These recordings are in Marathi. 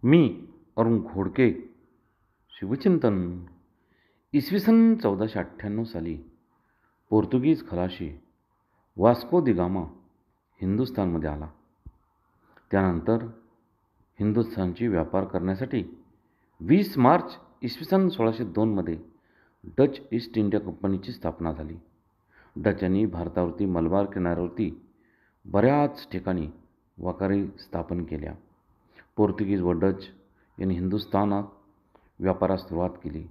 मी अरुण घोडके. शिवचिंतन. इसवी सन 1498 साली पोर्तुगीज खलाशी वास्को दी गामा हिंदुस्थानमध्ये आला. त्यानंतर हिंदुस्थानची व्यापार करण्यासाठी 20 मार्च इसवी सन 1602 मध्ये डच ईस्ट इंडिया कंपनीची स्थापना झाली. डचांनी भारतावरती मलबार किनाऱ्यावरती बऱ्याच ठिकाणी वखारी स्थापन केल्या. पोर्तुगीज व डच यांनी हिंदुस्थानात व्यापारास सुरुवात केली.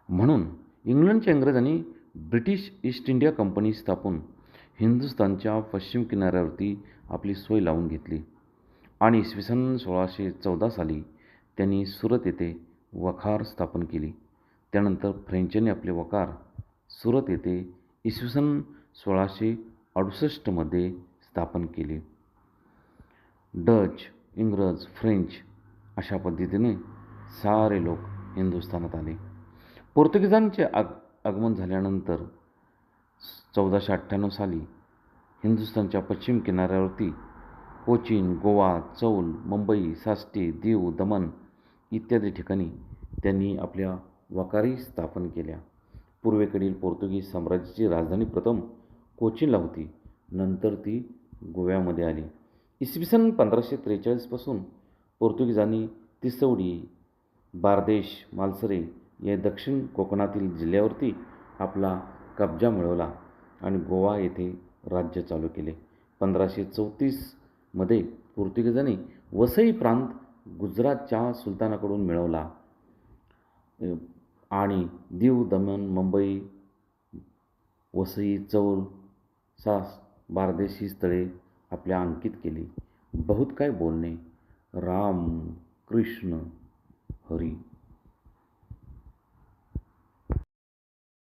म्हणून इंग्लंडच्या इंग्रजांनी ब्रिटिश ईस्ट इंडिया कंपनी स्थापून हिंदुस्थानच्या पश्चिम किनाऱ्यावरती आपली सोय लावून घेतली आणि इसवी सन 1614 साली त्यांनी सुरत येथे वखार स्थापन केली. त्यानंतर फ्रेंचांनी आपले वखार सुरत येथे इसवी सन 1668 मध्ये स्थापन केले. डच, इंग्रज, फ्रेंच अशा पद्धतीने सारे लोक हिंदुस्थानात आले. पोर्तुगीजांचे आगमन झाल्यानंतर 1498 साली हिंदुस्थानच्या पश्चिम किनाऱ्यावरती कोचीन, गोवा, चौल, मुंबई, साष्टी, दीव, दमण इत्यादी ठिकाणी त्यांनी आपल्या वखारी स्थापन केल्या. पूर्वेकडील पोर्तुगीज साम्राज्याची राजधानी प्रथम कोचीनला होती, नंतर ती गोव्यामध्ये आली. इसवी सन 1543 पासून पोर्तुगीजांनी तिसवडी, बारदेश, मालसरे या दक्षिण कोकणातील जिल्ह्यावरती आपला कब्जा मिळवला आणि गोवा येथे राज्य चालू केले. 1534 मध्ये पोर्तुगीजांनी वसई प्रांत गुजरातच्या सुलतानाकडून मिळवला आणि दीव, दमण, मुंबई, वसई, चौल, सास, बारदेश ही स्थळे आपल्या अंकित केली. बहुत काय बोलणे. राम कृष्ण हरी.